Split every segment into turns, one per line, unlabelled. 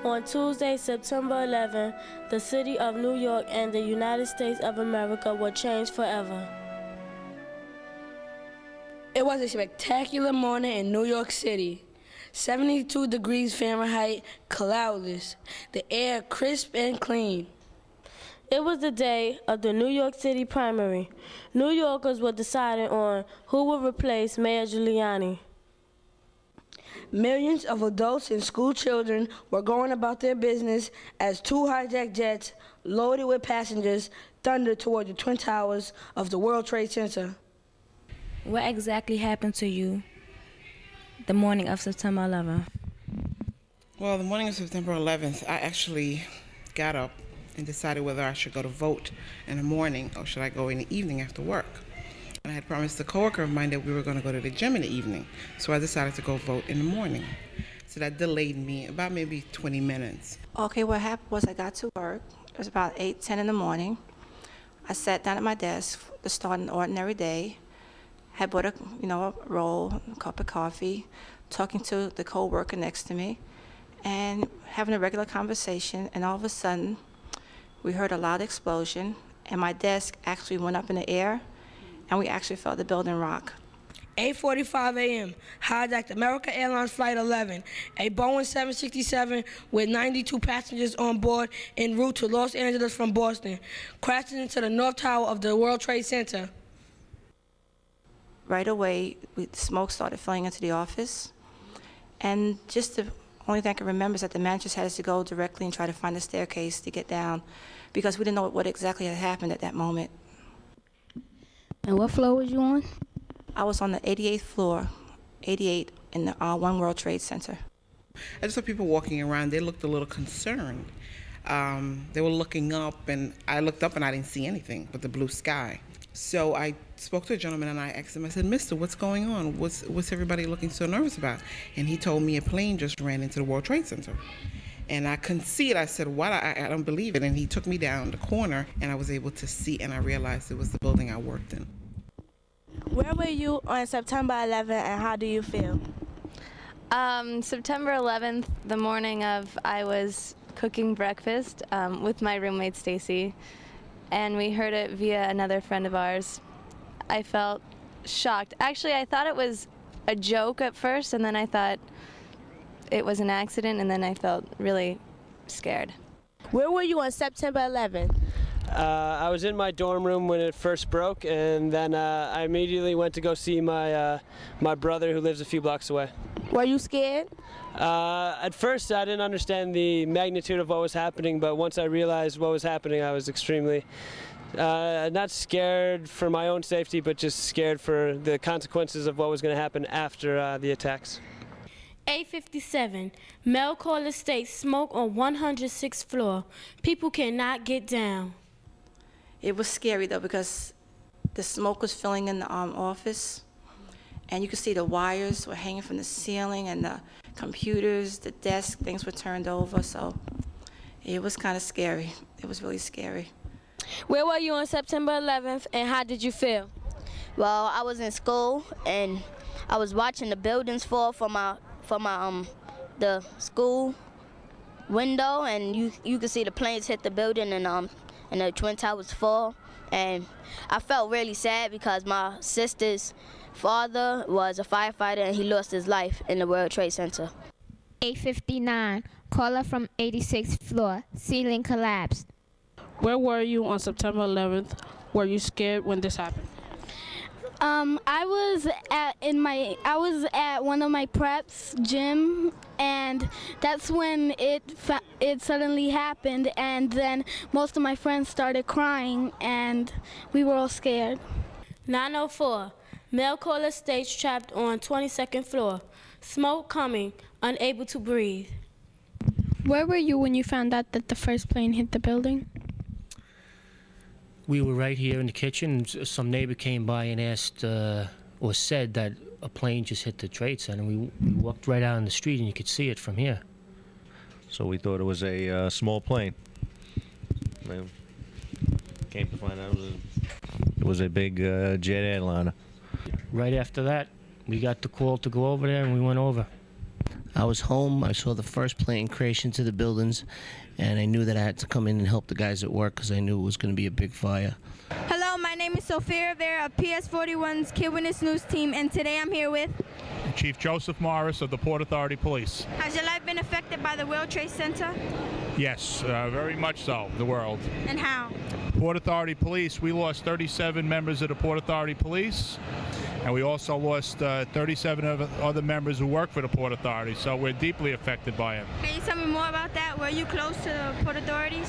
On Tuesday, September 11, the city of New York and the United States of America were changed forever.
It was a spectacular morning in New York City. 72 degrees Fahrenheit, cloudless, the air crisp and clean.
It was the day of the New York City primary. New Yorkers were deciding on who would replace Mayor Giuliani.
Millions of adults and school children were going about their business as two hijacked jets loaded with passengers thundered toward the Twin Towers of the World Trade Center.
What exactly happened to you the morning of September 11th?
Well, the morning of September 11th, I actually got up and decided whether I should go to vote in the morning or should I go in the evening after work. And I had promised a coworker of mine that we were going to go to the gym in the evening, so I decided to go vote in the morning. So that delayed me about maybe 20 minutes.
Okay, what happened was I got to work. It was about 8:10 in the morning. I sat down at my desk to start an ordinary day. Had bought a roll, a cup of coffee, talking to the co-worker next to me, and having a regular conversation. And all of a sudden, we heard a loud explosion, and my desk actually went up in the air, and we actually felt the building rock.
8:45 a.m., hijacked American Airlines Flight 11, a Boeing 767 with 92 passengers on board en route to Los Angeles from Boston, crashing into the North Tower of the World Trade Center.
Right away, smoke started filling into the office, and just the only thing I can remember is that the managers had us to go directly and try to find a staircase to get down, because we didn't know what exactly had happened at that moment.
And what floor was you on?
I was on the 88th floor, 88 in the One World Trade Center.
I just saw people walking around. They looked a little concerned. They were looking up, and I looked up and I didn't see anything but the blue sky. So I spoke to a gentleman and I asked him, I said, "Mister, what's going on? What's everybody looking so nervous about?" And he told me a plane just ran into the World Trade Center. And I couldn't see it. I said, "What? I don't believe it." And he took me down the corner and I was able to see, and I realized it was the building I worked in.
Where were you on September 11th and how do you feel?
September 11th, the morning of, I was cooking breakfast with my roommate Stacy, and we heard it via another friend of ours. I felt shocked. Actually, I thought it was a joke at first, and then I thought it was an accident, and then I felt really scared.
Where were you on September 11th?
I was in my dorm room when it first broke, and then I immediately went to go see my my brother who lives a few blocks away.
Were you scared?
At first I didn't understand the magnitude of what was happening, but once I realized what was happening, I was extremely not scared for my own safety, but just scared for the consequences of what was going to happen after the attacks.
8:57, Mel caller states smoke on 106th floor. People cannot get down.
It was scary though, because the smoke was filling in the office, and you could see the wires were hanging from the ceiling, and the computers, the desk, things were turned over, so it was kind of scary. It was really scary.
Where were you on September 11th and how did you feel?
Well, I was in school and I was watching the buildings fall from the school window, and you could see the planes hit the building and the Twin Towers fall. And I felt really sad because my sister's father was a firefighter and he lost his life in the World Trade Center.
8:59, caller from 86th floor, ceiling collapsed.
Where were you on September 11th? Were you scared when this happened?
I was at one of my preps gym, and that's when it suddenly happened, and then most of my friends started crying and we were all scared.
9:04, male caller states trapped on 22nd floor. Smoke coming, unable to breathe.
Where were you when you found out that the first plane hit the building?
We were right here in the kitchen. Some neighbor came by and asked or said that a plane just hit the trade center. We walked right out on the street and you could see it from here.
So we thought it was a small plane. Came to find out it was a big jet airliner.
Right after that, we got the call to go over there and we went over.
I was home. I saw the first plane crash into the buildings, and I knew that I had to come in and help the guys at work because I knew it was going to be a big fire.
Hello, my name is Sophia Rivera of PS41's Kid Witness News Team, and today I'm here with
Chief Joseph Morris of the Port Authority Police.
Has your life been affected by the World Trade Center?
Yes, very much so, the world.
And how?
Port Authority Police, we lost 37 members of the Port Authority Police, and we also lost 37 other members who work for the Port Authority, so we're deeply affected by it.
Can you tell me more about that? Were you close to the Port Authorities?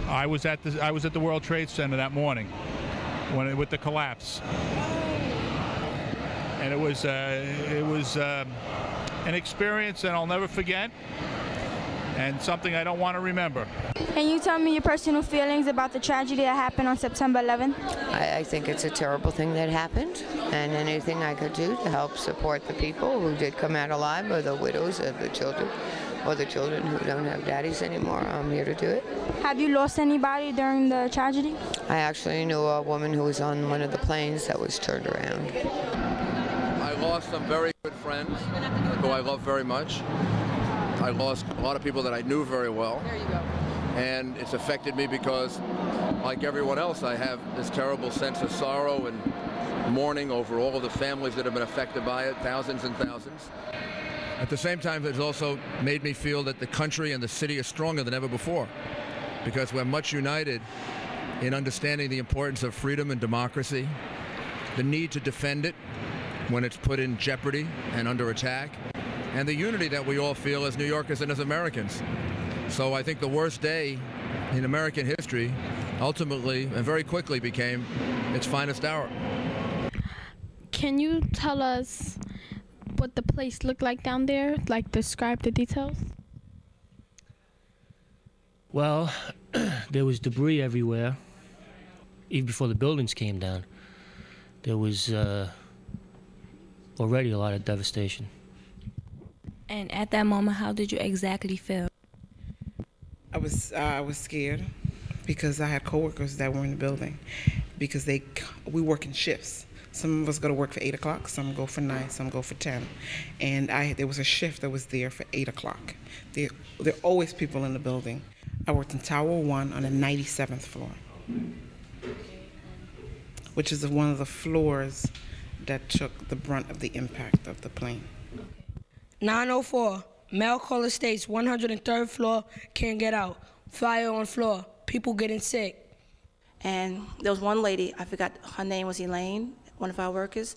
I was at the World Trade Center that morning with the collapse. And it was an experience that I'll never forget, and something I don't want to remember.
Can you tell me your personal feelings about the tragedy that happened on September 11th?
I think it's a terrible thing that happened, and anything I could do to help support the people who did come out alive, or the widows of the children, or the children who don't have daddies anymore, I'm here to do it.
Have you lost anybody during the tragedy?
I actually knew a woman who was on one of the planes that was turned around.
I lost some very good friends who I love very much. I lost a lot of people that I knew very well. There you go. And it's affected me because, like everyone else, I have this terrible sense of sorrow and mourning over all of the families that have been affected by it, thousands and thousands.
At the same time, it's also made me feel that the country and the city is stronger than ever before, because we're much united in understanding the importance of freedom and democracy, the need to defend it when it's put in jeopardy and under attack, and the unity that we all feel as New Yorkers and as Americans. So I think the worst day in American history ultimately and very quickly became its finest hour.
Can you tell us what the place looked like down there? Like, describe the details?
Well, there was debris everywhere. Even before the buildings came down, there was already a lot of devastation.
And at that moment, how did you exactly feel?
I was scared because I had coworkers that were in the building, because we work in shifts. Some of us go to work for 8 o'clock, some go for 9, some go for 10. And there was a shift that was there for 8 o'clock. There are always people in the building. I worked in Tower 1 on the 97th floor, which is one of the floors that took the brunt of the impact of the plane.
904, Mel caller states 103rd floor, can't get out. Fire on floor, people getting sick.
And there was one lady, I forgot, her name was Elaine, one of our workers.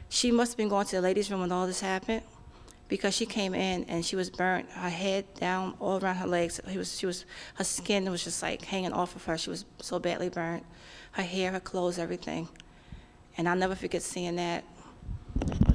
She must have been going to the ladies' room when all this happened, because she came in and she was burnt, her head down, all around her legs. Her skin was just like hanging off of her. She was so badly burnt. Her hair, her clothes, everything. And I'll never forget seeing that.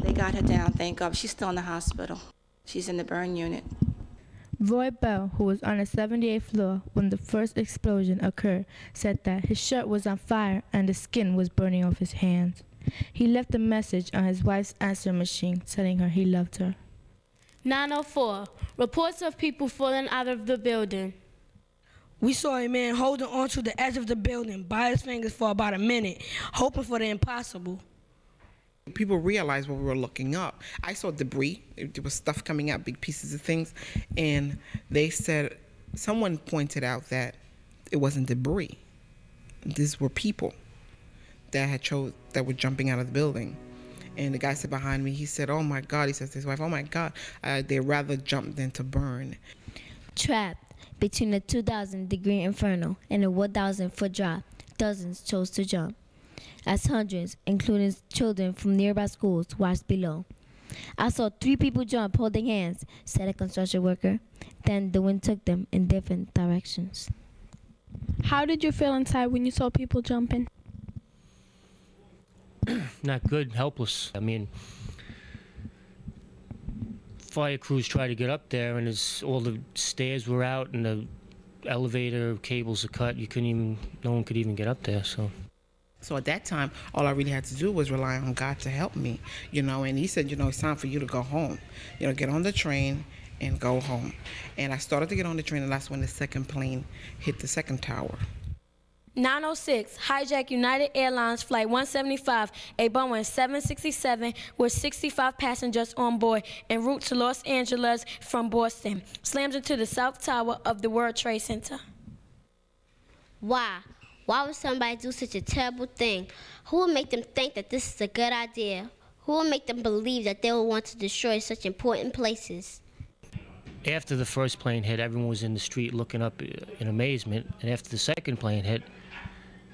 They got her down, thank God. She's still in the hospital. She's in the burn unit.
Roy Bell, who was on the 78th floor when the first explosion occurred, said that his shirt was on fire and the skin was burning off his hands. He left a message on his wife's answering machine telling her he loved her.
904, reports of people falling out of the building.
We saw a man holding onto the edge of the building by his fingers for about a minute, hoping for the impossible.
People realized when we were looking up. I saw debris. There was stuff coming out, big pieces of things. And they said, someone pointed out that it wasn't debris. These were people that were jumping out of the building. And the guy said behind me, he said, oh my God, he says to his wife, oh my God, they'd rather jump than to burn.
Trapped between the 2,000-degree inferno and a 1,000-foot drop, dozens chose to jump, as hundreds, including children from nearby schools, watched below. I saw 3 people jump holding hands, said a construction worker. Then the wind took them in different directions.
How did you feel inside when you saw people jumping?
Not good, helpless. I mean, fire crews tried to get up there, and all the stairs were out, and the elevator cables are cut. No one could even get up there.
So at that time, all I really had to do was rely on God to help me, and he said, it's time for you to go home. Get on the train and go home. And I started to get on the train, and that's when the second plane hit the second tower.
9:06, hijacked United Airlines Flight 175, a Boeing 767 with 65 passengers on board en route to Los Angeles from Boston. Slams into the South Tower of the World Trade Center.
Why? Why would somebody do such a terrible thing? Who would make them think that this is a good idea? Who will make them believe that they will want to destroy such important places?
After the first plane hit, everyone was in the street looking up in amazement. And after the second plane hit,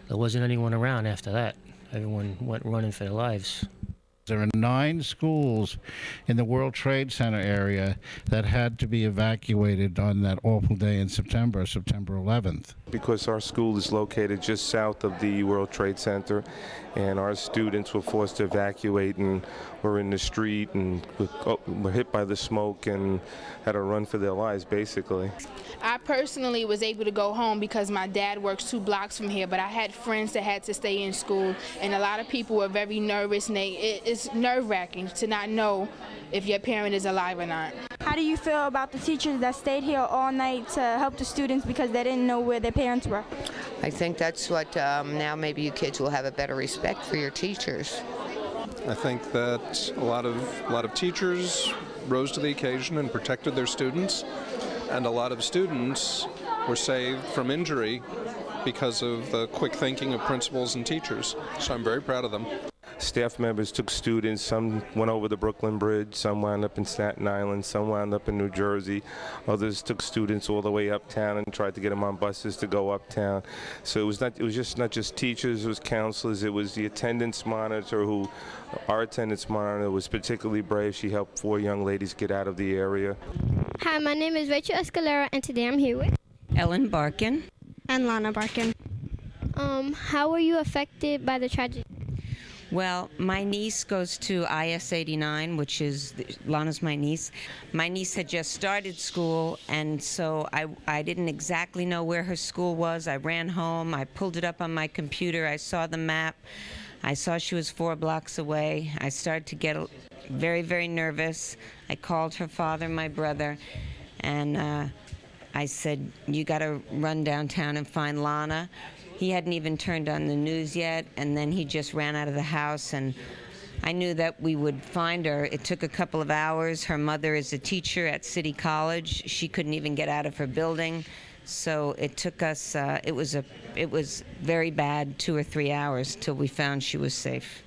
there wasn't anyone around after that. Everyone went running for their lives.
There are 9 schools in the World Trade Center area that had to be evacuated on that awful day in September 11th.
Because our school is located just south of the World Trade Center, and our students were forced to evacuate and were in the street and were hit by the smoke and had to run for their lives, basically.
I personally was able to go home because my dad works 2 blocks from here, but I had friends that had to stay in school, and a lot of people were very nervous, and it's nerve-wracking to not know if your parent is alive or not.
How do you feel about the teachers that stayed here all night to help the students because they didn't know where their parents were?
I think that's what now maybe you kids will have a better respect for your teachers.
I think that a lot of teachers rose to the occasion and protected their students, and a lot of students were saved from injury because of the quick thinking of principals and teachers. So I'm very proud of them.
Staff members took students, some went over the Brooklyn Bridge, some wound up in Staten Island, some wound up in New Jersey. Others took students all the way uptown and tried to get them on buses to go uptown. So it was not just teachers, it was counselors, it was the attendance monitor our attendance monitor was particularly brave. She helped 4 young ladies get out of the area.
Hi, my name is Rachel Escalera, and today I'm here with
Ellen Barkin
and Lana Barkin. How were you affected by the tragedy?
Well, my niece goes to IS 89, which is, Lana's my niece. My niece had just started school, and so I didn't exactly know where her school was. I ran home, I pulled it up on my computer, I saw the map, I saw she was 4 blocks away. I started to get very, very nervous. I called her father, my brother, and I said, you gotta run downtown and find Lana. He hadn't even turned on the news yet, and then he just ran out of the house, and I knew that we would find her. It took a couple of hours. Her mother is a teacher at City College. She couldn't even get out of her building, so it took us, it was very bad 2 or 3 hours till we found she was safe.